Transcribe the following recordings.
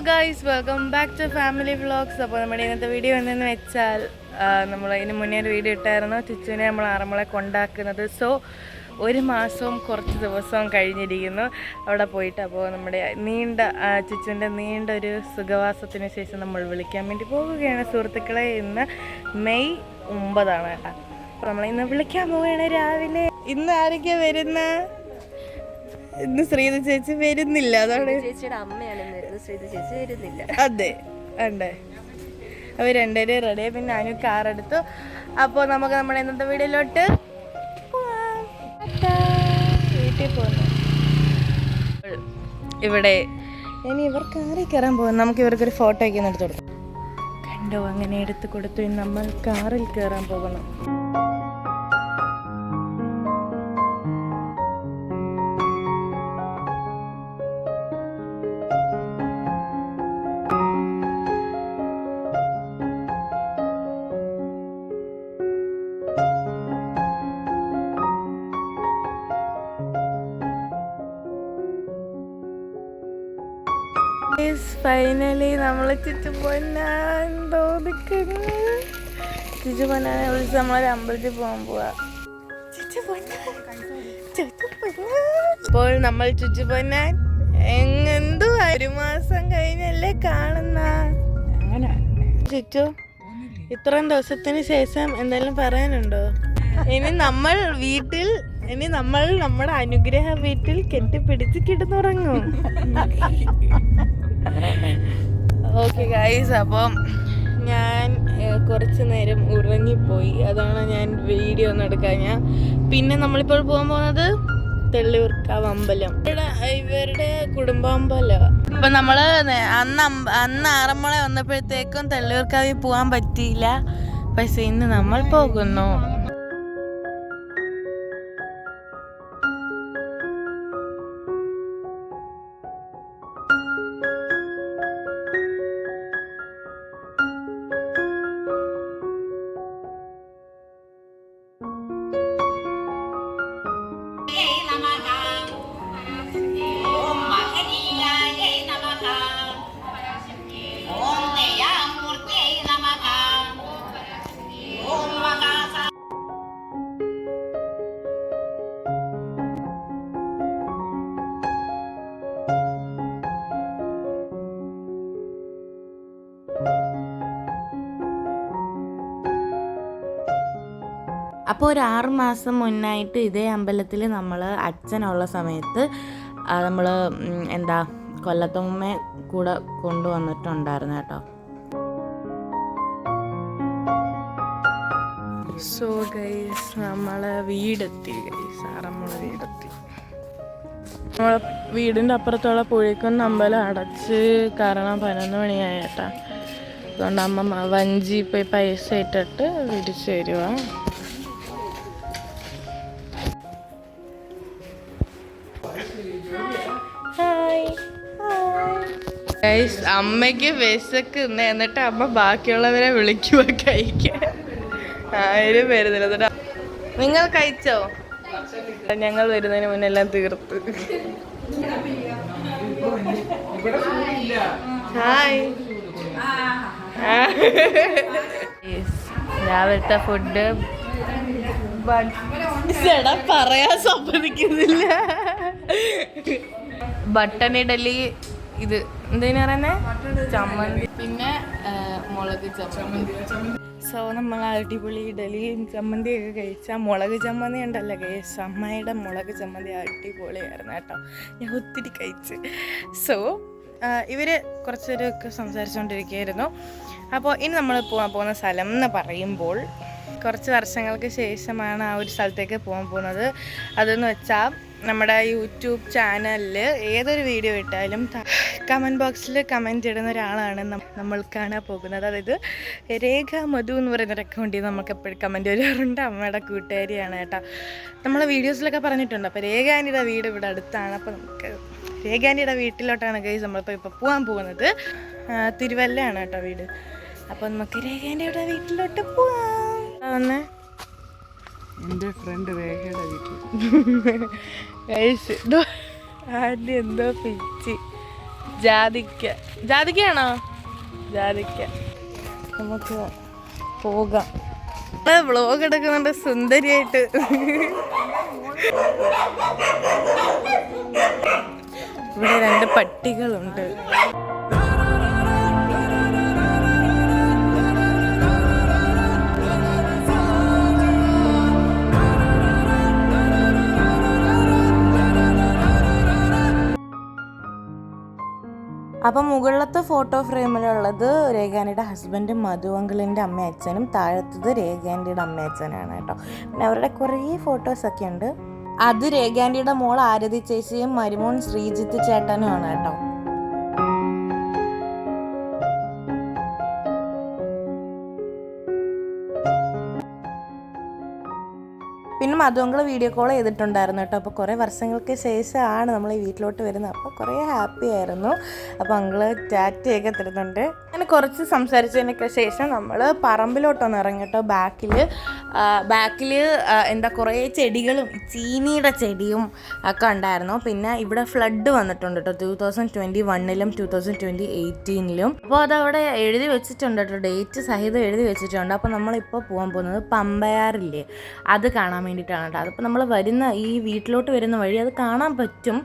Guys, welcome back to family vlogs. അപ്പോൾ നമ്മുടെ ഇന്നത്തെ വീഡിയോ എന്തെന്ന് വെച്ചാൽ നമ്മൾ ഇതിന് മുന്നേ ഒരു വീഡിയോ ഇട്ടായിരുന്നു ചുച്ചുവിനെ നമ്മൾ ആറന്മുള കൊണ്ടാക്കുന്നത്. സോ ഒരു മാസവും കുറച്ച് ദിവസവും കഴിഞ്ഞിരിക്കുന്നു അവിടെ പോയിട്ട്. അപ്പോൾ നമ്മുടെ ചുച്ചുവിൻ്റെ നീണ്ട ഒരു സുഖവാസത്തിന് ശേഷം നമ്മൾ വിളിക്കാൻ വേണ്ടി പോവുകയാണ് സുഹൃത്തുക്കളെ. ഇന്ന് മെയ് 9 കേട്ടോ. അപ്പോൾ നമ്മൾ ഇന്ന് വിളിക്കാൻ പോവുകയാണ് രാവിലെ. ഇന്ന് ആരൊക്കെയാണ് വരുന്നത്? ഇന്ന് ശ്രീത ചേച്ചി വരുന്നില്ല, അതാണ് ചേച്ചിയുടെ അമ്മയാണ് ശ്രീത ചേച്ചി വരുന്നില്ല. അതെ ഉണ്ട്. അവർ രണ്ടുപേരും റെഡി. പിന്നെ അനു കാർ എടുത്തു. അപ്പോൾ നമുക്ക് നമ്മുടെ ഇന്നത്തെ വീഡിയോയിലോട്ട് വീട്ടിൽ പോകുന്നു. ഇവിടെ ഇനി ഇവർ കാറിൽ കയറാൻ പോകുന്നു. നമുക്ക് ഇവർക്കൊരു ഫോട്ടോ ഒക്കെ ഒന്ന് എടുത്തു കൊടുക്കും. കണ്ടോ, അങ്ങനെ എടുത്ത് കൊടുത്തു. ഇനി നമ്മൾ കാറിൽ കയറാൻ പോകണം. ഫൈനലി നമ്മൾ ചുറ്റുപൊന്നാൻ ചുറ്റുപൊന്നാനെ വിളിച്ച് നമ്മളൊരു അമ്പലത്തിൽ പോകാൻ പോവാ. ഇപ്പോൾ നമ്മൾ ചുറ്റുപൊന്നാൻ എന്തോ 1 മാസം കഴിഞ്ഞല്ലേ കാണുന്ന. അങ്ങനെ ചുറ്റു, ഇത്രയും ദിവസത്തിന് ശേഷം എന്തെങ്കിലും പറയാനുണ്ടോ? ഇനി നമ്മൾ നമ്മുടെ അനുഗ്രഹ വീട്ടിൽ കെട്ടിപ്പിടിച്ച് കിടന്നുറങ്ങും. ഓക്കെ ഗൈസ്, അപ്പം ഞാൻ കുറച്ച് നേരം ഉറങ്ങിപ്പോയി. അതാണ് ഞാൻ വീഡിയോ ഒന്നും എടുക്കാൻ. പിന്നെ നമ്മളിപ്പോൾ പോകാൻ പോകുന്നത് തെള്ളിയൂർക്കാവ് അമ്പലം, ഇവരുടെ കുടുംബാമ്പലം. അപ്പം നമ്മൾ അന്ന് ആറന്മുള വന്നപ്പോഴത്തേക്കും തെള്ളിയൂർക്കാവിൽ പോകാൻ പറ്റിയില്ല. പക്ഷെ ഇന്ന് നമ്മൾ പോകുന്നു. അപ്പോൾ ഒരു 6 മാസം മുന്നായിട്ട് ഇതേ അമ്പലത്തിൽ നമ്മൾ അച്ഛനുള്ള സമയത്ത് നമ്മൾ കൊല്ലത്തമ്മ കൂടെ കൊണ്ടുവന്നിട്ടുണ്ടായിരുന്നു കേട്ടോ. സോ ഗൈസ്, നമ്മളെ വീടെത്തി ഗൈസ്, ആറന്മുള വീടെത്തി. നമ്മളെ വീടിൻ്റെ അപ്പുറത്തുള്ള പുഴയ്ക്കൊന്ന് അമ്പലം അടച്ച്, കാരണം 11 മണിയായി കേട്ടോ. അതുകൊണ്ട് അമ്മ വഞ്ചി പോയി പൈസ ഇട്ടിട്ട് തിരിച്ചു തരുക. അമ്മയ്ക്ക് വിശക്കുന്നു, എന്നിട്ട് അമ്മ ബാക്കിയുള്ളവരെ വിളിക്കുക കഴിക്കാൻ. ആരും വരുന്നില്ല. എന്നിട്ട് നിങ്ങൾ കഴിച്ചോ? ഞങ്ങൾ വരുന്നതിന് മുന്നേ എല്ലാം തീർത്ത്. ഹായ്, രാവിലത്തെ ഫുഡ് പറയാൻ സമ്മതിക്കുന്നില്ല. ബട്ടൺ ഇഡലി, ഇത് എന്തിനാ പറയുന്നത്, ചമ്മന്തി, പിന്നെ മുളക് ചമ്മന്തി. സോ നമ്മൾ അടിപൊളി ഇഡലിയും ചമ്മന്തിയൊക്കെ കഴിച്ചാൽ മുളക് ചമ്മന്തി ഉണ്ടല്ലോ കേസ്, അമ്മയുടെ മുളക് ചമ്മന്തി അടിപൊളിയായിരുന്നു കേട്ടോ. ഞാൻ ഒത്തിരി കഴിച്ച്. സോ ഇവർ കുറച്ചൊക്കെ സംസാരിച്ചുകൊണ്ടിരിക്കുകയായിരുന്നു. അപ്പോൾ ഇനി നമ്മൾ പോകാൻ പോകുന്ന സ്ഥലം എന്ന് പറയുമ്പോൾ കുറച്ച് വർഷങ്ങൾക്ക് ശേഷമാണ് ആ ഒരു സ്ഥലത്തേക്ക് പോകാൻ പോകുന്നത്. അതെന്ന് വെച്ചാൽ നമ്മുടെ യൂട്യൂബ് ചാനലിൽ ഏതൊരു വീഡിയോ ഇട്ടാലും കമൻറ്റ് ബോക്സിൽ കമൻറ്റ് ഇടുന്ന ഒരാളാണ് നമ്മൾ കാണാൻ പോകുന്നത്. അതായത് രേഖ മധു എന്ന് പറയുന്നൊരു അക്കൗണ്ടിൽ നമുക്ക് എപ്പോഴും കമൻറ്റ് വരാറുണ്ട്. അമ്മയുടെ കൂട്ടുകാരിയാണ് കേട്ടോ. നമ്മളെ വീഡിയോസിലൊക്കെ പറഞ്ഞിട്ടുണ്ട്. അപ്പോൾ രേഖ ആൻറ്റിയുടെ വീട് ഇവിടെ അടുത്താണ്. അപ്പോൾ നമുക്ക് രേഖ ആൻറ്റിയുടെ വീട്ടിലോട്ടാണ് ഗൈസ് നമ്മളിപ്പോൾ പോകാൻ പോകുന്നത്. തിരുവല്ലയാണ് കേട്ടോ വീട്. അപ്പോൾ നമുക്ക് രേഖ ആൻറ്റിയുടെ വീട്ടിലോട്ട് പോവാം. വന്നേ, എൻ്റെ ഫ്രണ്ട് രേഖയുടെ വീട്ടിൽ ആദ്യം എന്തോ പിച്ചി ജാതിക്കയാണോ? ജാതിക്ക. നമുക്ക് പോകാം. വ്ലോഗ് എടുക്കുന്നുണ്ട് സുന്ദരിയായിട്ട്. ഇവിടെ 2 പട്ടികളുണ്ട്. അപ്പം മുകളിലത്തെ ഫോട്ടോ ഫ്രെയിമിലുള്ളത് രേഖാനിയുടെ ഹസ്ബൻഡും മധു അങ്കിളിൻ്റെ അമ്മയും അച്ഛനും, താഴത്തത് രേഖാനിയുടെ അമ്മയും അച്ഛനാണ് കേട്ടോ. പിന്നെ അവരുടെ കുറേ ഫോട്ടോസൊക്കെ ഉണ്ട്. അത് രേഖാനിയുടെ മോൾ ആരതി ചേച്ചിയും മരുമോൻ ശ്രീജിത്ത് ചേട്ടനുമാണ് കേട്ടോ. പിന്നെ മധുവങ്കൾ വീഡിയോ കോൾ ചെയ്തിട്ടുണ്ടായിരുന്നു കേട്ടോ. അപ്പോൾ കുറേ വർഷങ്ങൾക്ക് ശേഷമാണ് നമ്മൾ ഈ വീട്ടിലോട്ട് വരുന്നത്. അപ്പോൾ കുറേ ഹാപ്പി ആയിരുന്നു. അപ്പോൾ അങ്കിള് ടാറ്റയൊക്കെ തരുന്നുണ്ട്. അങ്ങനെ കുറച്ച് സംസാരിച്ചതിനൊക്കെ ശേഷം നമ്മൾ പറമ്പിലോട്ടൊന്ന് ഇറങ്ങി കേട്ടോ. ബാക്കിൽ എന്താ കുറേ ചെടികളും ചീനിയുടെ ചെടിയും ഒക്കെ ഉണ്ടായിരുന്നു. പിന്നെ ഇവിടെ ഫ്ലഡ് വന്നിട്ടുണ്ട് കേട്ടോ 2021-ലും 2018-ലും. അപ്പോൾ അതവിടെ എഴുതി വെച്ചിട്ടുണ്ട് കേട്ടോ, ഡേറ്റ് സഹിതം എഴുതി വെച്ചിട്ടുണ്ട്. അപ്പോൾ നമ്മളിപ്പോൾ പോകാൻ പോകുന്നത് പമ്പയാറില്ലേ, അത് കാണാൻ വേണ്ടിയിട്ടാണ് കേട്ടോ. അതിപ്പോൾ നമ്മൾ ഈ വീട്ടിലോട്ട് വരുന്ന വഴി അത് കാണാൻ പറ്റും.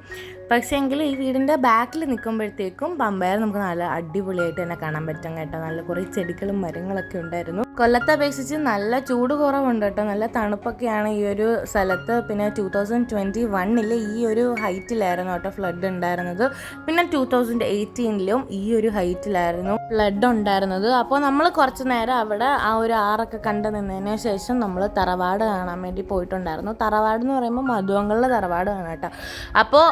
പക്ഷേ എങ്കിൽ ഈ വീടിൻ്റെ ബാക്കിൽ നിൽക്കുമ്പോഴത്തേക്കും പമ്പയാർ നമുക്ക് നല്ല അടിപൊളിയായിട്ട് തന്നെ കാണാൻ പറ്റും കേട്ടോ. നല്ല കുറേ ചെടികളും മരങ്ങളൊക്കെ ഉണ്ടായിരുന്നു. കൊല്ലത്തെ അപേക്ഷിച്ച് നല്ല ചൂട് കുറവുണ്ട് കേട്ടോ. നല്ല തണുപ്പൊക്കെയാണ് ഈ ഒരു സ്ഥലത്ത്. പിന്നെ 2021-ൽ ഈ ഒരു ഹൈറ്റിലായിരുന്നു കേട്ടോ ഫ്ലഡ് ഉണ്ടായിരുന്നത്. പിന്നെ 2018-ലും ഈ ഒരു ഹൈറ്റിലായിരുന്നു ഫ്ലഡ് ഉണ്ടായിരുന്നത്. അപ്പോൾ നമ്മൾ കുറച്ച് നേരം അവിടെ ആ ഒരു ആറൊക്കെ കണ്ടു നിന്നതിന് ശേഷം നമ്മൾ തറവാട് കാണാൻ വേണ്ടി പോയിട്ടുണ്ടായിരുന്നു. തറവാട് എന്ന് പറയുമ്പോൾ മധുവങ്കളുടെ തറവാടാണ് കേട്ടോ. അപ്പോൾ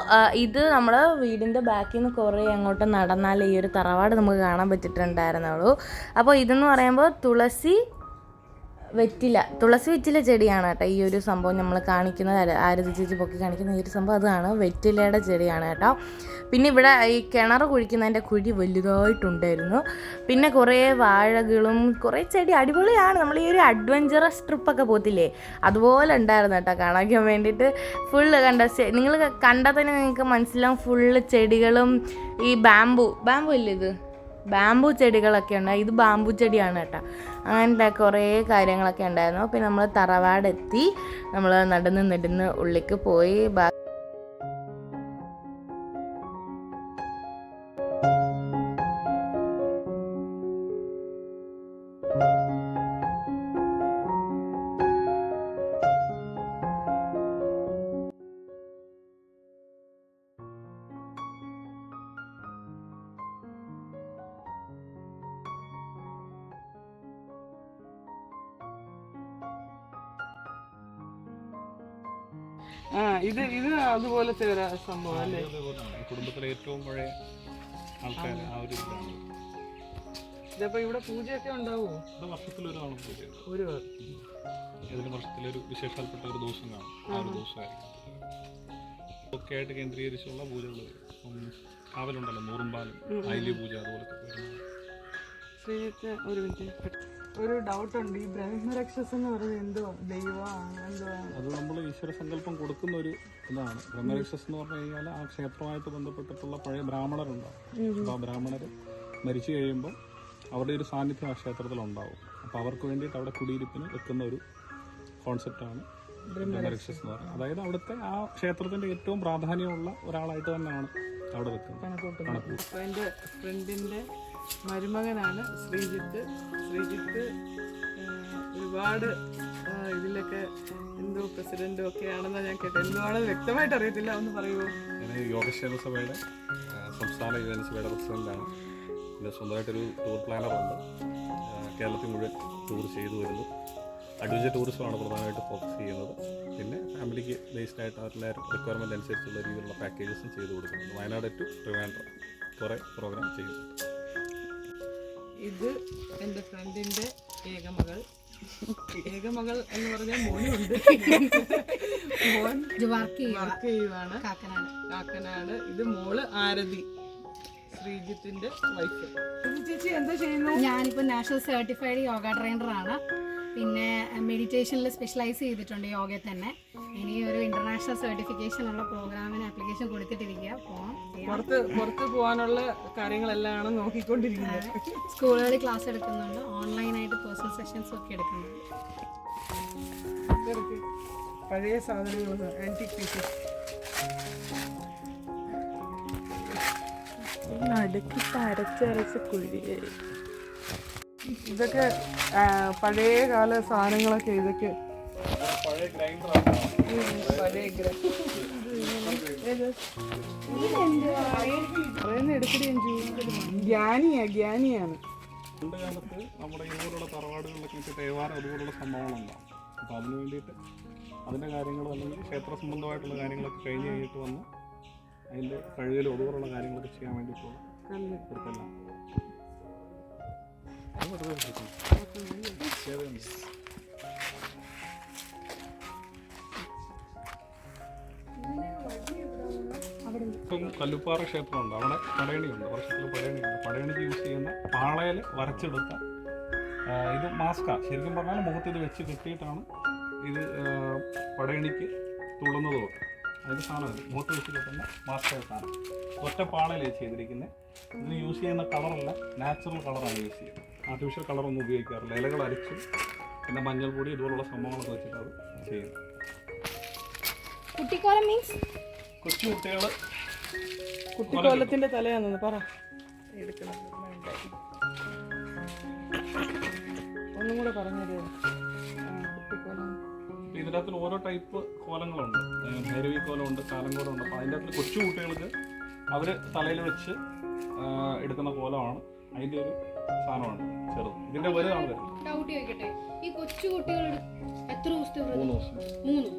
ഇത് നമ്മുടെ വീടിൻ്റെ ബാക്കിൽ നിന്ന് കുറേ അങ്ങോട്ട് നടന്നാൽ ഈ ഒരു തറവാട് നമുക്ക് കാണാൻ പറ്റിയിട്ടുണ്ടായിരുന്നുള്ളൂ. അപ്പോൾ ഇതെന്ന് പറയുമ്പോൾ തുളസി വെറ്റില ചെടിയാണ് കേട്ടോ. ഈ ഒരു സംഭവം നമ്മൾ കാണിക്കുന്നത് ആരതി ചേച്ചി പൊക്കി കാണിക്കുന്ന ഈ ഒരു സംഭവം അതാണ് വെറ്റിലയുടെ ചെടിയാണ് കേട്ടോ. പിന്നെ ഇവിടെ ഈ കിണർ കുഴിക്കുന്നതിൻ്റെ കുഴി വലുതായിട്ടുണ്ടായിരുന്നു. പിന്നെ കുറേ വാഴകളും കുറേ ചെടി അടിപൊളിയാണ്. നമ്മൾ ഈ ഒരു അഡ്വഞ്ചറസ് ട്രിപ്പൊക്കെ പോകത്തില്ലേ, അതുപോലെ ഉണ്ടായിരുന്നു കേട്ടോ കാണാൻ വേണ്ടിയിട്ട്. ഫുള്ള് നിങ്ങൾ കണ്ടാൽ തന്നെ നിങ്ങൾക്ക് മനസ്സിലാവും. ഫുള്ള് ചെടികളും ഈ ബാമ്പു ഇല്ലേ, ഇത് ബാമ്പു ചെടികളൊക്കെ ഉണ്ടായി. ഇത് ബാമ്പു ചെടിയാണ് കേട്ടോ. അങ്ങനത്തെ കുറേ കാര്യങ്ങളൊക്കെ ഉണ്ടായിരുന്നു. പിന്നെ നമ്മൾ തറവാടെത്തി നമ്മൾ നടന്ന് ഉള്ളിലേക്ക് പോയി. ഇത് അതുപോലത്തെ ഒരു സംഭവം അല്ലേ? കുടുംബത്തിലെ ഏറ്റവും പഴയ ആൾക്കാർ ആ ഒരു ഇതിലാണ്. ഇതപ്പോ ഇവിടെ പൂജയൊക്കെ ഉണ്ടാവുമോ? ഇത് വർഷത്തിലൊരാണ് പൂജ. ഏതെങ്കിലും വർഷത്തിലൊരു വിശേഷപ്പെട്ട ഒരു ദിവസം കാണും. ആ ഒരു ദിവസമായിരിക്കും ഒക്കെ ആയിട്ട് കേന്ദ്രീകരിച്ചുള്ള പൂജകൾ. കാവലുണ്ടല്ലോ, നൂറുമ്പാലും ആയില്യ പൂജ അതുപോലത്തെ. ശ്രീജിത്ത് ഒരു മിനിറ്റ്, ഒരു ഡൗട്ട് ഉണ്ട്. ഈ ബ്രഹ്മരക്ഷസ് എന്ന് പറയുന്നത് എന്തോ ദൈവമാണ്, എന്തോ അത് നമ്മൾ ഈശ്വര സങ്കല്പം കൊടുക്കുന്ന ഒരു ഇതാണ്. ബ്രഹ്മരക്ഷസ് എന്ന് പറഞ്ഞു കഴിഞ്ഞാൽ ആ ക്ഷേത്രമായിട്ട് ബന്ധപ്പെട്ടിട്ടുള്ള പഴയ ബ്രാഹ്മണരുണ്ടാവും. അപ്പോൾ ആ ബ്രാഹ്മണർ മരിച്ചു കഴിയുമ്പോൾ അവരുടെ ഒരു സാന്നിധ്യം ആ ക്ഷേത്രത്തിലുണ്ടാവും. അപ്പോൾ അവർക്ക് വേണ്ടിയിട്ട് അവിടെ കുടിയിരിപ്പിന് വെക്കുന്ന ഒരു കോൺസെപ്റ്റാണ് ബ്രഹ്മരക്ഷസ് എന്ന് പറയുന്നത്. അതായത് അവിടുത്തെ ആ ക്ഷേത്രത്തിന്റെ ഏറ്റവും പ്രാധാന്യമുള്ള ഒരാളായിട്ട് തന്നെയാണ് അവിടെ വെക്കുന്നത്. അപ്പോൾ എൻ്റെ ഫ്രണ്ടിൻ്റെ മരുമകനാണ് ശ്രീജിത്ത്. ഒരുപാട് ഇതിലൊക്കെ എന്തോ പ്രസിഡന്റും ഒക്കെ ആണെന്നാണ് ഞാൻ കേട്ടത്. എന്തുവാണെന്ന് വ്യക്തമായിട്ട് അറിയത്തില്ല, ഒന്ന് പറയുമോ? ഞാൻ യോഗക്ഷേമ സഭയുടെ സംസ്ഥാന യുവജന സഭയുടെ പ്രസിഡന്റാണ്. പിന്നെ സ്വന്തമായിട്ടൊരു ടൂർ പ്ലാനറുണ്ട്. കേരളത്തിൽ മുഴുവൻ ടൂർ ചെയ്തു വരുന്നു. അഡ്വഞ്ചർ ടൂറിസമാണ് പ്രധാനമായിട്ട് ഫോക്കസ് ചെയ്യുന്നത്. പിന്നെ ഫാമിലിക്ക് ബേസ്ഡ് ആയിട്ട് അവരുടെ റിക്വയർമെൻറ്റ് അനുസരിച്ചുള്ള രീതിയിലുള്ള പാക്കേജസും ചെയ്തു കൊടുക്കുന്നുണ്ട്. വയനാട് ടു ട്രിവാൻഡ്രം കുറേ പ്രോഗ്രാം ചെയ്യുന്നുണ്ട്. ഇത് എൻ്റെ ഫ്രണ്ടിൻ്റെ ഏകമകൾ എന്ന് പറഞ്ഞാൽ മോനുണ്ട്. മോൻ വർക്ക് ചെയ്യുവാണ് കാക്കനാട്. ഇത് മോള് ആരതി, ശ്രീജിത്തിന്റെ വൈഫ്. ചേച്ചി എന്താ ചെയ്യുന്നു? ഞാനിപ്പോൾ നാഷണൽ സർട്ടിഫൈഡ് യോഗ ട്രെയിനറാണ്. പിന്നെ മെഡിറ്റേഷനിൽ സ്പെഷ്യലൈസ് ചെയ്തിട്ടുണ്ട് യോഗയിൽ തന്നെ. ഇനി ഒരു ഇന്റർനാഷണൽ സർട്ടിഫിക്കേഷൻ ഉള്ള പ്രോഗ്രാമിന് ആപ്ലിക്കേഷൻ കൊടുത്തിട്ടിരിക്കുക. പോകണം, പുറത്ത് പോകാനുള്ള കാര്യങ്ങളെല്ലാം നോക്കിക്കൊണ്ടിരിക്കുന്നത്. സ്കൂളുകളിൽ ക്ലാസ് എടുക്കുന്നുണ്ട്, ഓൺലൈനായിട്ട് പേഴ്സണൽ സെഷൻസ് ഒക്കെ എടുക്കുന്നുണ്ട്. പഴയ സാധനങ്ങൾ, ആന്റിക് പീസസ് അടുക്കിട്ട് അരച്ചരച്ച് കുഴിയായി. ഇതൊക്കെ പഴയ കാല സാധനങ്ങളൊക്കെ. ഇതൊക്കെ പഴയ ഗ്രൈൻഡറാണ്. പഴയ ഗ്യാനിയാണ്. പണ്ട് കാലത്ത് നമ്മുടെ ഇതുപോലുള്ള തറവാടുകളിലൊക്കെ തേവാരം അതുപോലുള്ള സംഭവങ്ങളുണ്ടാവും. അപ്പോൾ അതിന് വേണ്ടിയിട്ട് അതിൻ്റെ കാര്യങ്ങളും അല്ലെങ്കിൽ ക്ഷേത്ര സംബന്ധമായിട്ടുള്ള കാര്യങ്ങളൊക്കെ കഴിഞ്ഞ് കഴിഞ്ഞിട്ട് വന്ന് അതിൻ്റെ കഴുകലും അതുപോലുള്ള കാര്യങ്ങളൊക്കെ ചെയ്യാൻ വേണ്ടിയിട്ടുള്ള ഇവർക്കെല്ലാം ഇപ്പം കല്ലുപ്പാറ ക്ഷേത്രമുണ്ട്, അവിടെ പടയണിയുണ്ട്, വർഷത്തിൽ പടയണിയുണ്ട്. പടയണിക്ക് യൂസ് ചെയ്യുന്ന പാളയിൽ വരച്ചെടുത്ത ഇത് മാസ്ക, ശരിക്കും പറഞ്ഞാൽ മുഖത്ത് ഇത് വെച്ച് കെട്ടിയിട്ടാണ് ഇത് പടയണിക്ക് തുള്ളുന്നതുമൊക്കെ. അതിൻ്റെ സാധനം ഇത് മുഖത്ത് വെച്ച് കെട്ടുന്ന മാസ്ക സാധനം ഒറ്റ പാളയിലാണ് ചെയ്തിരിക്കുന്നത്. ഇതിന് യൂസ് ചെയ്യുന്ന കളറല്ല, നാച്ചുറൽ കളറാണ് യൂസ് ചെയ്യുന്നത്. ആർട്ടിഫിഷ്യൽ കളറൊന്നും ഉപയോഗിക്കാറില്ല. ഇലകൾ അരച്ച് പിന്നെ മഞ്ഞൾപ്പൊടി ഇതുപോലുള്ള സംഭവങ്ങളൊക്കെ വെച്ചിട്ട് അത് ചെയ്യുന്നത്. കുട്ടിക്കാലം മീൻസ് കൊച്ചു കുട്ടികൾ കുട്ടിക്കോലത്തിന്റെ തലയാണെന്ന് പറ. ഒന്നും കൂടെ പറഞ്ഞുതരുമോ? കുട്ടിക്കോലം ഇതിൻ്റെ അകത്തിൽ ഓരോ ടൈപ്പ് കോലങ്ങളുണ്ട്. ഭൈരവി കോലമുണ്ട്, കാലങ്കോലമുണ്ട്. അപ്പോൾ അതിൻ്റെ അകത്ത് കൊച്ചു കുട്ടികൾക്ക് അവർ തലയിൽ വെച്ച് എടുക്കുന്ന കോലമാണ്. അതിൻ്റെ ഒരു സാധനമാണ് ചെറുത്. ഇതിൻ്റെ വലുതാണ് വരുന്നത്. ഡൗട്ട് ചോദിക്കട്ടെ, ഈ കൊച്ചു കുട്ടികൾ എത്ര ദിവസത്തെ 3 ദിവസം. 3.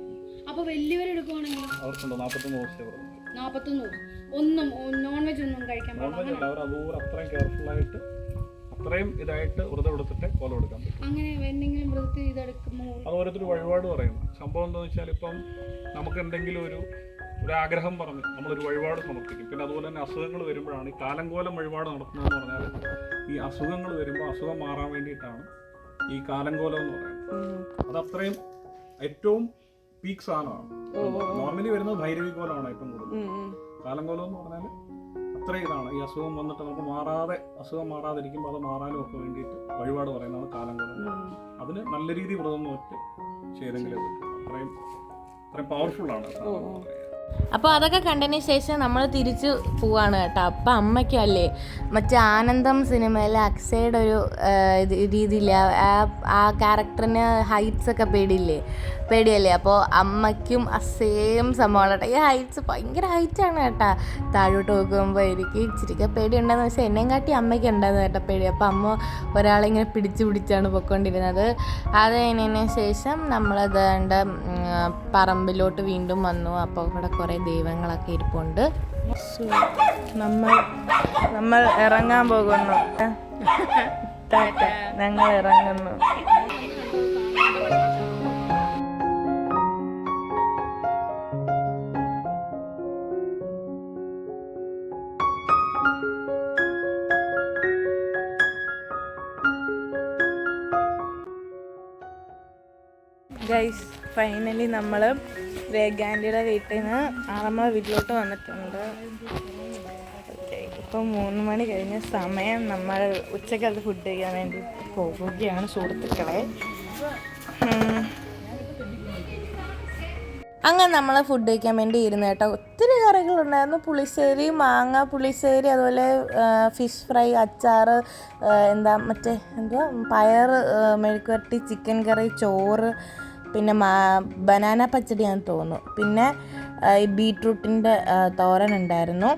അപ്പൊ വലിയവരെടുക്കുവാണെങ്കിൽ അവർക്കുണ്ട് 41 ദിവസത്തെ വ്രതം. 41 ദിവസം. ഒന്നും നോൺ വെജ് ഒന്നും കഴിക്കാൻ നോൺവെജ് അല്ല, അവർ അതുപോലെ അത്രയും കെയർഫുള്ളായിട്ട് അത്രയും ഇതായിട്ട് വ്രതം എടുത്തിട്ട് കോലം എടുക്കാൻ പറ്റും. അങ്ങനെ എന്തെങ്കിലും വ്രതത്തിൽ ഇതെടുക്കുമ്പോൾ അത് ഓരോരുത്തർ വഴിപാട് പറയുന്നു. സംഭവം എന്താണെന്ന് വെച്ചാൽ ഇപ്പം നമുക്ക് എന്തെങ്കിലും ഒരു ആഗ്രഹം പറഞ്ഞ് നമ്മളൊരു വഴിപാട് സമർപ്പിക്കും. പിന്നെ അതുപോലെ തന്നെ അസുഖങ്ങൾ വരുമ്പോഴാണ് ഈ കാലങ്കോലം വഴിപാട് നടത്തുന്നതെന്ന് പറഞ്ഞാൽ ഈ അസുഖങ്ങൾ വരുമ്പോൾ അസുഖം മാറാൻ വേണ്ടിയിട്ടാണ് ഈ കാലങ്കോലം എന്ന് പറയുന്നത്. അത് അത്രയും ഏറ്റവും പീക്ക് സാധനമാണ്. നോർമലി വരുന്നത് ഭൈരവി കോലമാണ് ഏറ്റവും കൂടുതൽ. കാലങ്കോലം എന്ന് പറഞ്ഞാൽ അത്രയും ഇതാണ്. ഈ അസുഖം വന്നിട്ട് നമുക്ക് അസുഖം മാറാതിരിക്കുമ്പോൾ അത് മാറാനും ഒക്കെ വേണ്ടിയിട്ട് വഴിപാട് പറയുന്നതാണ് കാലങ്കോലം. അതിന് നല്ല രീതിയിൽ വ്രതം നോറ്റ് ചെയ്തെങ്കിലേ പറ്റും. അത്രയും പവർഫുള്ളാണ്. അപ്പോൾ അതൊക്കെ കണ്ടതിന് ശേഷം നമ്മൾ തിരിച്ചു പോവാണ് കേട്ടോ. അപ്പം അമ്മയ്ക്കല്ലേ മറ്റേ ആനന്ദം സിനിമയിലെ അക്ഷയുടെ ഒരു രീതിയില്ല, ആ ക്യാരക്ടറിന് ഹൈറ്റ്സ് ഒക്കെ പേടിയല്ലേ. അപ്പോൾ അമ്മയ്ക്കും സെയിം സംഭവമാണ് കേട്ടോ. ഈ ഹൈറ്റ്സ് ഭയങ്കര ഹൈറ്റാണ് കേട്ടോ. താഴോട്ട് നോക്കുമ്പോൾ എനിക്ക് ഇച്ചിരിക്കെ പേടിയുണ്ടെന്ന് വെച്ചാൽ എന്നെയും കാട്ടി അമ്മയ്ക്ക് ഉണ്ടായിരുന്നു കേട്ടോ പേടി. അപ്പോൾ അമ്മ ഒരാളെ ഇങ്ങനെ പിടിച്ചാണ് പൊയ്ക്കൊണ്ടിരുന്നത്. അത് കഴിഞ്ഞതിന് ശേഷം നമ്മളത് പറമ്പിലോട്ട് വീണ്ടും വന്നു. അപ്പോൾ ഇവിടെ കുറേ ദൈവങ്ങളൊക്കെ ഇരിപ്പുണ്ട്. നമ്മൾ ഇറങ്ങാൻ പോകുന്നു. ഞങ്ങൾ ഇറങ്ങുന്നു. ഗൈസ്, ഫൈനലി നമ്മൾ രേഖാൻ്റിയുടെ വീട്ടിൽ നിന്ന് ആറമ്മ വീട്ടിലോട്ട് വന്നിട്ടുണ്ട്. ഇപ്പം 3 മണി കഴിഞ്ഞ സമയം. നമ്മൾ ഉച്ചക്കകത്ത് ഫുഡ് കഴിക്കാൻ വേണ്ടി പോവുകയാണ് സുഹൃത്തുക്കളെ. അങ്ങനെ നമ്മൾ ഫുഡ് കഴിക്കാൻ വേണ്ടി ഇരുന്ന് കേട്ടോ. ഒത്തിരി കറികളുണ്ടായിരുന്നു. പുളിശ്ശേരി, മാങ്ങ പുളിശ്ശേരി, അതുപോലെ ഫിഷ് ഫ്രൈ, അച്ചാർ, പയർ മെഴുക്കുവരട്ടി, ചിക്കൻ കറി, ചോറ്, പിന്നെ ബനാന പച്ചടിയാണെന്ന് തോന്നുന്നു. പിന്നെ ഈ ബീട്രൂട്ടിൻ്റെ തോരൻ ഉണ്ടായിരുന്നു,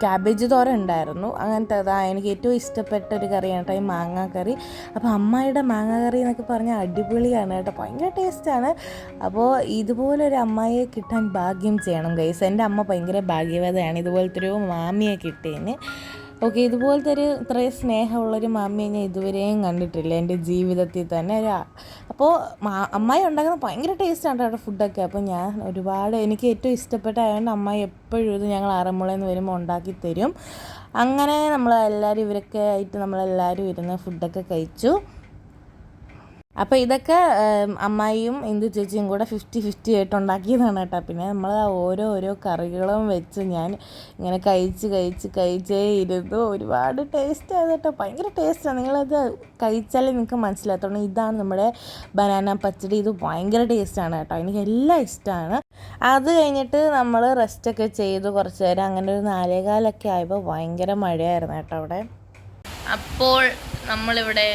ക്യാബേജ് തോരൻ ഉണ്ടായിരുന്നു. അങ്ങനത്തെ എനിക്ക് ഏറ്റവും ഇഷ്ടപ്പെട്ട ഒരു കറിയാണ് കേട്ടോ ഈ മാങ്ങാ കറി. അപ്പോൾ അമ്മയുടെ മാങ്ങാ കറി എന്നൊക്കെ പറഞ്ഞാൽ അടിപൊളിയാണ് കേട്ടോ, ഭയങ്കര ടേസ്റ്റാണ്. അപ്പോൾ ഇതുപോലൊരു അമ്മയെ കിട്ടാൻ ഭാഗ്യം ചെയ്യണം ഗൈസ്. എൻ്റെ അമ്മ ഭയങ്കര ഭാഗ്യവതയാണ് ഇതുപോലത്തെ ഒരു മാമിയെ കിട്ടിയതിന്. ഓക്കെ, ഇതുപോലത്തെ ഇത്രയും സ്നേഹമുള്ളൊരു മാമിയെ ഞാൻ ഇതുവരെയും കണ്ടിട്ടില്ല എൻ്റെ ജീവിതത്തിൽ തന്നെ. അപ്പോൾ അമ്മായി ഉണ്ടാക്കുന്ന ഭയങ്കര ടേസ്റ്റാണ് കേട്ടോ ഫുഡൊക്കെ. അപ്പോൾ എനിക്ക് ഏറ്റവും ഇഷ്ടപ്പെട്ടായതുകൊണ്ട് അമ്മായി എപ്പോഴും ഇത് ഞങ്ങൾ ആറന്മുളയിൽ നിന്ന് വരുമ്പോൾ ഉണ്ടാക്കി തരും. അങ്ങനെ നമ്മളെല്ലാവരും ഇവരൊക്കെ ആയിട്ട് നമ്മളെല്ലാവരും ഇരുന്ന് ഫുഡൊക്കെ കഴിച്ചു. അപ്പോൾ ഇതൊക്കെ അമ്മായിയും ഇന്ദു ചേച്ചിയും കൂടെ 50-50 ആയിട്ട് ഉണ്ടാക്കിയതാണ് കേട്ടോ. പിന്നെ നമ്മൾ ഓരോ കറികളും വെച്ച് ഞാൻ ഇങ്ങനെ കഴിച്ചേ ഇരുന്നു. ഒരുപാട് ടേസ്റ്റ് ആയത് കേട്ടോ, ഭയങ്കര ടേസ്റ്റാണ്. നിങ്ങളത് കഴിച്ചാലേ നിങ്ങൾക്ക് മനസ്സിലാകത്തുള്ളൂ. ഇതാണ് നമ്മുടെ ബനാന പച്ചടി. ഇത് ഭയങ്കര ടേസ്റ്റാണ് കേട്ടോ, എനിക്ക് എല്ലാം ഇഷ്ടമാണ്. അത് കഴിഞ്ഞിട്ട് നമ്മൾ റെസ്റ്റൊക്കെ ചെയ്തു കുറച്ച് നേരം. അങ്ങനെ ഒരു 4:15 ആയപ്പോൾ ഭയങ്കര മഴയായിരുന്നു കേട്ടോ അവിടെ. അപ്പോൾ നമ്മളിവിടെ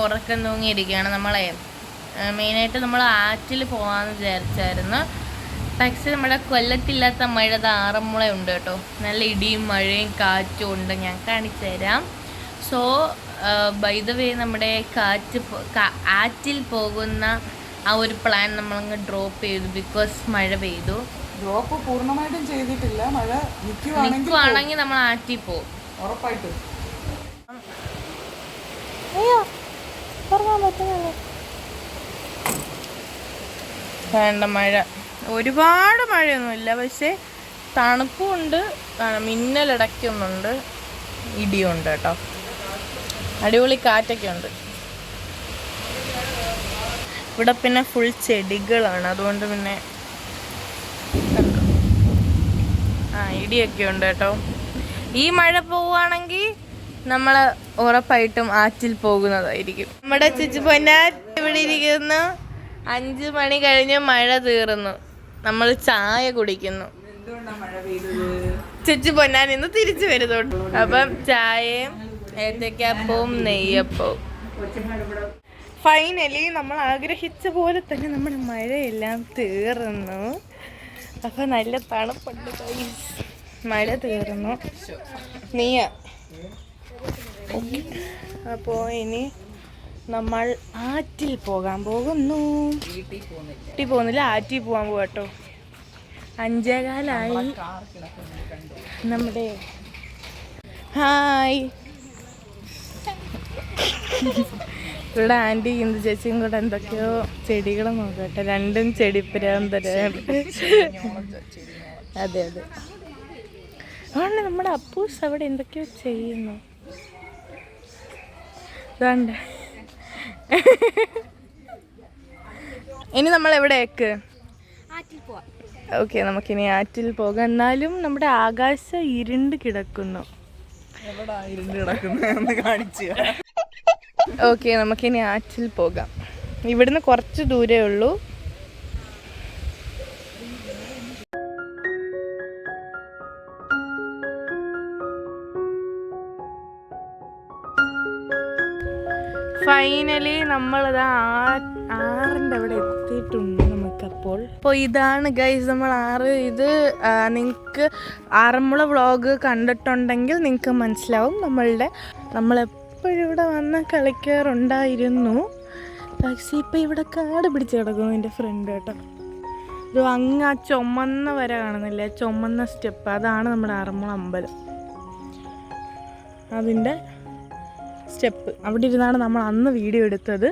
ഉറക്കം തൂങ്ങിയിരിക്കുകയാണ്. നമ്മളെ മെയിനായിട്ട് നമ്മൾ ആറ്റിൽ പോകാമെന്ന് വിചാരിച്ചായിരുന്നു. പക്ഷേ നമ്മുടെ കൊല്ലത്തില്ലാത്ത മഴ ആറന്മുള ഉണ്ട് കേട്ടോ. നല്ല ഇടിയും മഴയും കാറ്റും ഉണ്ട്. ഞാൻ കാണിച്ചു തരാം. സോ ബൈ ദ വേ നമ്മുടെ ആറ്റിൽ പോകുന്ന ആ ഒരു പ്ലാൻ നമ്മളങ്ങ് ഡ്രോപ്പ് ചെയ്തു. ബിക്കോസ് മഴ പെയ്തു. ഡ്രോപ്പ് പൂർണ്ണമായിട്ടും ചെയ്തിട്ടില്ല. മഴ നിൽക്കുവാണെങ്കിൽ നമ്മൾ ആറ്റിൽ പോകും ഉറപ്പായിട്ട്. അയ്യോ പറഞ്ഞാൽ പറ്റുന്നില്ല. വേണ്ട മഴ, ഒരുപാട് മഴയൊന്നുമില്ല, പക്ഷേ തണുപ്പുമുണ്ട്, മിന്നലിടയ്ക്കുന്നുണ്ട്, ഇടിയുണ്ട് കേട്ടോ. അടിപൊളി കാറ്റൊക്കെ ഉണ്ട് ഇവിടെ. പിന്നെ ഫുൾ ചെടികളാണ്, അതുകൊണ്ട് പിന്നെ ഇടിയൊക്കെ ഉണ്ട് കേട്ടോ. ഈ മഴ പോവുകയാണെങ്കിൽ നമ്മൾ ഉറപ്പായിട്ടും ആറ്റിൽ പോകുന്നതായിരിക്കും. നമ്മുടെ ചേച്ചി പൊന്നാൻ ഇവിടെ ഇരിക്കുന്നു. 5 മണി കഴിഞ്ഞ് മഴ തീർന്നു. നമ്മൾ ചായ കുടിക്കുന്നു. ചേച്ചി പൊന്നാൻ ഇന്ന് തിരിച്ചു വരുന്നുണ്ട്. അപ്പം ചായയും ഏത്തയ്ക്കാപ്പവും നെയ്യപ്പവും. ഫൈനലി നമ്മൾ ആഗ്രഹിച്ച പോലെ തന്നെ നമ്മുടെ മഴയെല്ലാം തീർന്നു. അപ്പം നല്ല തണുപ്പുണ്ട്. മഴ തീർന്നു. നീയ അപ്പോൾ ഇനി നമ്മൾ ആറ്റിൽ പോകാൻ പോകുന്നു. വീട്ടിൽ പോകുന്നില്ല, ആറ്റിൽ പോകാൻ പോകട്ടോ. 5:15 നമ്മുടെ ഹായ് ഇവിടെ ആൻറ്റി ഇന്ദു ചേച്ചിയും കൂടെ എന്തൊക്കെയോ ചെടികൾ നോക്കട്ടെ. രണ്ടും ചെടിപ്രാന്തരാണ്. അതെ അതുകൊണ്ട് നമ്മുടെ അപ്പൂസ് അവിടെ എന്തൊക്കെയോ ചെയ്യുന്നു. ഇതാണ്ട് ഇനി നമ്മൾ എവിടേക്ക്? ഓക്കെ, നമുക്കിനി ആറ്റിൽ പോകാം. എന്നാലും നമ്മുടെ ആകാശം ഇരുണ്ട് കിടക്കുന്നു. ഓക്കെ, നമുക്കിനി ആറ്റിൽ പോകാം. ഇവിടുന്ന് കുറച്ച് ദൂരേ ഉള്ളൂ. ഫൈനലി നമ്മളത് ആറിൻ്റെ അവിടെ എത്തിയിട്ടുണ്ട് നമുക്കപ്പോൾ. അപ്പോൾ ഇതാണ് ഗൈസ് നമ്മൾ ആറ്. ഇത് നിങ്ങൾക്ക് ആറന്മുള വ്ളോഗ് കണ്ടിട്ടുണ്ടെങ്കിൽ നിങ്ങൾക്ക് മനസ്സിലാവും. നമ്മളെപ്പോഴും ഇവിടെ വന്ന് കളിക്കാറുണ്ടായിരുന്നു. പക്ഷേ ഇപ്പം ഇവിടെ കാട് പിടിച്ച് കിടക്കുന്നു എൻ്റെ ഫ്രണ്ട് കേട്ടോ. ഇത് അങ്ങ് ആ ചുമന്ന വര കാണുന്നില്ലേ, ചുമന്ന സ്റ്റെപ്പ്, അതാണ് നമ്മുടെ ആറന്മുള അമ്പലം. അതിൻ്റെ സ്റ്റെപ്പ് അവിടെ ഇരുന്നാണ് നമ്മൾ അന്ന് വീഡിയോ എടുത്തത്.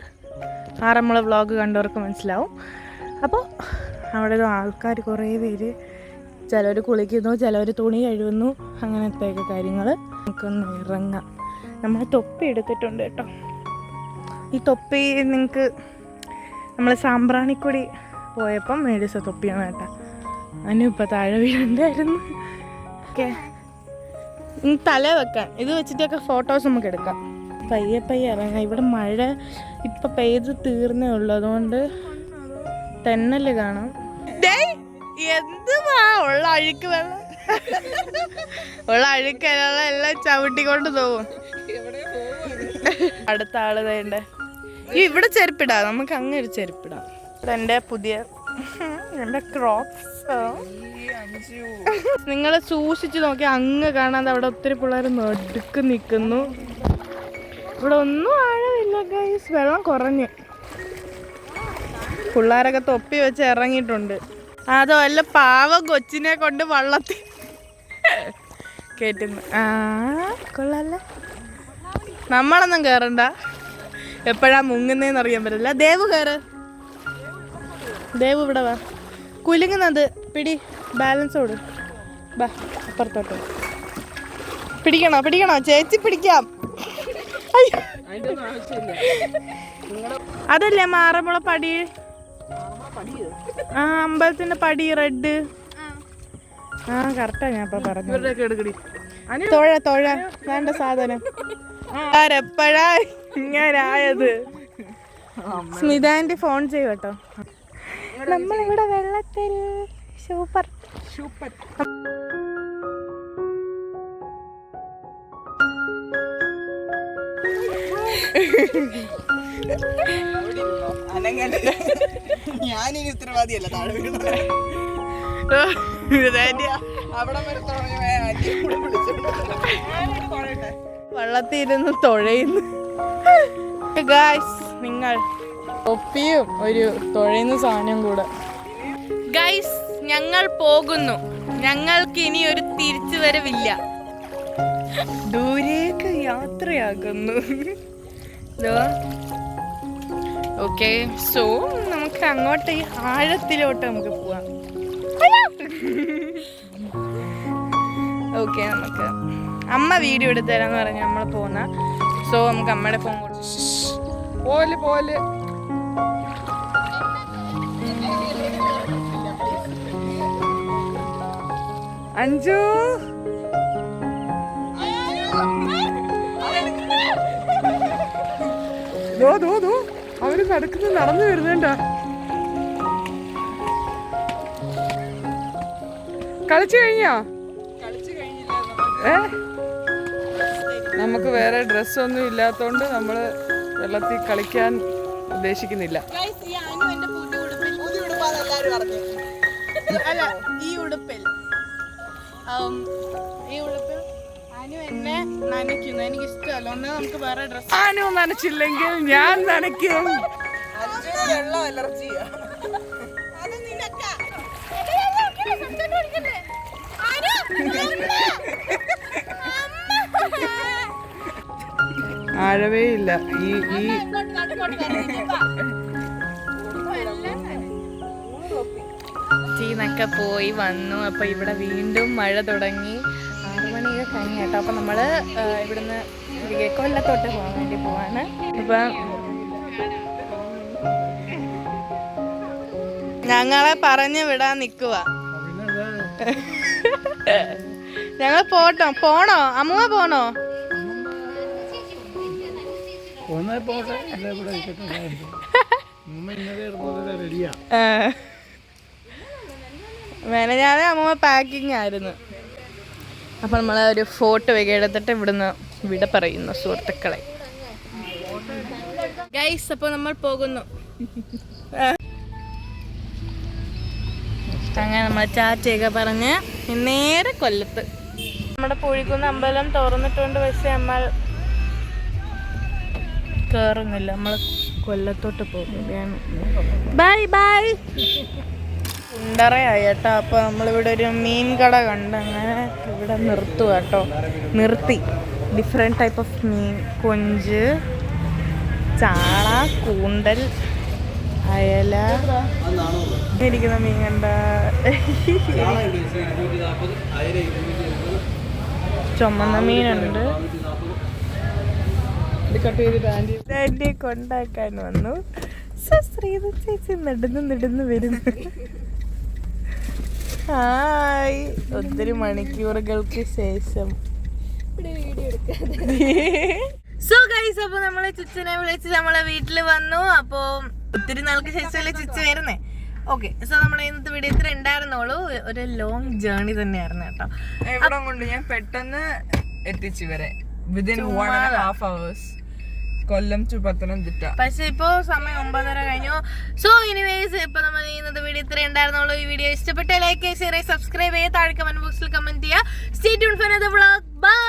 ആറന്മുള വ്ളോഗ് കണ്ടവർക്ക് മനസ്സിലാവും. അപ്പോൾ അവിടെ ആൾക്കാർ കുറേ പേര്, ചിലർ കുളിക്കുന്നു, ചിലർ തുണി കഴുകുന്നു, അങ്ങനത്തെയൊക്കെ കാര്യങ്ങൾ. നമുക്കൊന്ന് ഇറങ്ങാം. നമ്മൾ തൊപ്പി എടുത്തിട്ടുണ്ട് കേട്ടോ. ഈ തൊപ്പി നിങ്ങൾക്ക് നമ്മൾ സാമ്പ്രാണിക്കൊടി പോയപ്പം മേടിച്ച തൊപ്പിയാണ് കേട്ടോ. അതിനും ഇപ്പം താഴെ വീടുണ്ടായിരുന്നു. ഓക്കെ, തല വെക്കാൻ ഇത് വെച്ചിട്ടൊക്കെ ഫോട്ടോസ് നമുക്ക് എടുക്കാം. പയ്യെ ഇറങ്ങാം. ഇവിടെ മഴ ഇപ്പം പെയ്ത് തീർന്നേ ഉള്ളൂ, അതുകൊണ്ട് തെന്നല് കാണാം. എന്തുവാ ഉള്ള അഴുക്ക് വെള്ളം, ഉള്ള അഴുക്കെല്ലാം എല്ലാം ചവിട്ടിക്കൊണ്ട് പോകും. അടുത്ത ആള് വേണ്ടേ? ഇവിടെ ചെരുപ്പിടാം, നമുക്ക് അങ്ങ് ഒരു ചെരുപ്പിടാം. ഇവിടെ എൻ്റെ ക്രോക്സ്. നിങ്ങൾ സൂക്ഷിച്ച് നോക്കി അങ്ങ് കാണാതെ അവിടെ ഒത്തിരി പിള്ളേർ നടുക്ക് നിൽക്കുന്നു. ഇവിടെ ഒന്നും ആഴമില്ല ഗൈസ്, വെള്ളം കുറഞ്ഞ്. പിള്ളേരൊക്കെ തൊപ്പി വെച്ച് ഇറങ്ങിയിട്ടുണ്ട്. അതോ അല്ല പാവം കൊച്ചിനെ കൊണ്ട് വള്ളത്തിൽ കേറ്റുന്നു. കൊള്ളാല്ല. നമ്മളൊന്നും കയറണ്ട, എപ്പോഴാ മുങ്ങുന്നതെന്ന് അറിയാൻ പറ്റില്ല. ദേവ് കയറ്, ദേവ് ഇവിടെ വാ. കുലുങ്ങുന്നത് പിടി, ബാലൻസ് കൊടു. ബാ അപ്പുറത്തോട്ട്. പിടിക്കണോ? ചേച്ചി പിടിക്കാം. അതല്ലേ മാറമുള പടി? ആ അമ്പലത്തിന്റെ പടി റെഡ്. ആ കറക്റ്റാ ഞാൻ ഇപ്പൊ പറഞ്ഞു. തൊഴ തൊഴ വേണ്ട സാധനം ആരെപ്പോഴാ ഇങ്ങനായത്? സ്മിതാന്റെ ഫോൺ ചെയ്യും കേട്ടോ. നമ്മളിവിടെ വെള്ളത്തിൽ സൂപ്പർ സൂപ്പർ. ഞാനിനി ഉത്തരവാദിയല്ല. താഴെ വള്ളത്തിൽ ഇരുന്ന് തുഴയുന്നു. ഗൈസ് നിങ്ങൾ ഒപ്പിയും ഒരു തുഴയുന്ന സാധനം കൂടെ. ഗൈസ് ഞങ്ങൾ പോകുന്നു. ഞങ്ങൾക്ക് ഇനി ഒരു തിരിച്ചു വരവില്ല. ദൂരേക്ക് യാത്രയാകുന്നു. ഓക്കെ സോ നമുക്ക് അങ്ങോട്ട് ഈ ആഴത്തിലോട്ട് നമുക്ക് പോവാം. ഓക്കെ നമുക്ക് അമ്മ വീഡിയോ എടുത്തു തരാന്ന് പറഞ്ഞ് നമ്മൾ പോകുന്ന. സോ നമുക്ക് അമ്മയുടെ ഫോൺ പോലെ പോലെ അഞ്ചു അവര് നടന്നു വരുന്നുണ്ടാ. കളിച്ചു കഴിഞ്ഞോ? നമുക്ക് വേറെ ഡ്രസ്സൊന്നും ഇല്ലാത്തോണ്ട് നമ്മള് വെള്ളത്തിൽ കളിക്കാൻ ഉദ്ദേശിക്കുന്നില്ല. എനിക്ക് ഇഷ്ടമല്ല. ഒന്നേ നമുക്ക് വേറെ ഡ്രസ്. അനു നനച്ചില്ലെങ്കിൽ ഞാൻ നനയ്ക്കും. ആഴവേ ഇല്ല. ൊക്കെ പോയി വന്നു. അപ്പൊ ഇവിടെ വീണ്ടും മഴ തുടങ്ങി. 6 മണിയൊക്കെ കഴിഞ്ഞു കേട്ടോ. അപ്പൊ നമ്മള് ഇവിടുന്ന് കൊല്ലത്തോട്ട് പോകാൻ വേണ്ടി പോവാണ്. അപ്പൊ ഞങ്ങളെ പറഞ്ഞു വിടാൻ നിക്കുവാ. ഞങ്ങൾ പോണോ? അമ്മ പോണോ? മെനഞ്ഞാലേ അമ്മ പാക്കിങ് ആയിരുന്നു. അപ്പൊ നമ്മളെ ഒരു ഫോട്ടോ ഒക്കെ എടുത്തിട്ട് ഇവിടുന്ന് വിട പറയുന്നു സുഹൃത്തുക്കളെ. ഗൈസ് അപ്പൊ നമ്മൾ പോകുന്നു. അങ്ങനെ നമ്മൾ ചാറ്റയൊക്കെ പറഞ്ഞ് നേരെ കൊല്ലത്ത്. നമ്മുടെ പുഴിക്കുന്ന് അമ്പലം തുറന്നിട്ടുണ്ട്. പക്ഷെ നമ്മൾ കേറുന്നില്ല. നമ്മൾ കൊല്ലത്തോട്ട് പോകുകയാണ്. Bye bye. കുണ്ടറയായി കേട്ടോ. അപ്പോൾ നമ്മളിവിടെ ഒരു മീൻ കട കണ്ട് അങ്ങനെ ഇവിടെ നിർത്തുക കേട്ടോ. നിർത്തി ഡിഫറെൻറ്റ് ടൈപ്പ് ഓഫ് മീൻ. കൊഞ്ച്, ചാള, കൂന്തൽ, അയല ഇരിക്കുന്ന മീൻ കണ്ട. ചുമന്ന മീനുണ്ട്. ആൻറ്റി കൊണ്ടാക്കാൻ വന്നു. ശ്രീത ചേച്ചി നെടുന്ന് വരുന്നു. ഹായ്. ഒത്തിരി മണിക്കൂറുകൾക്ക് ശേഷം സോ ഗൈസ് അപ്പൊ നമ്മള് ചിച്ചനെ വിളിച്ച് നമ്മളെ വീട്ടിൽ വന്നു. അപ്പൊ ഒത്തിരി നാൾക്ക് ശേഷമല്ലേ ചിച്ച വരുന്നേ. ഓക്കെ സോ നമ്മുടെ ഇന്നത്തെ വീഡിയോ ഇത്ര ഉണ്ടായിരുന്നുള്ളൂ. ഒരു ലോങ് ജേർണി തന്നെയായിരുന്നു കേട്ടോ. എവിടെ കൊണ്ട് ഞാൻ പെട്ടെന്ന് എത്തിച്ചു വരെ within 1.5 hours Kollam to Pathanamthitta. പക്ഷെ ഇപ്പൊ സമയം 9:30 കഴിഞ്ഞു. സോ എനിവേസ് ഇപ്പൊ നമ്മൾ ഇന്നത്തെ വീഡിയോ ഇത്ര ഉണ്ടായിരുന്നുള്ളൂ. ഈ വീഡിയോ ഇഷ്ടപ്പെട്ട ലൈക്ക്, ഷെയർ, സബ്സ്ക്രൈബ് ചെയ്യുക, താഴെ കമന്റ് ബോക്സിൽ കമന്റ് ചെയ്യുക. Stay tuned for another vlog. By.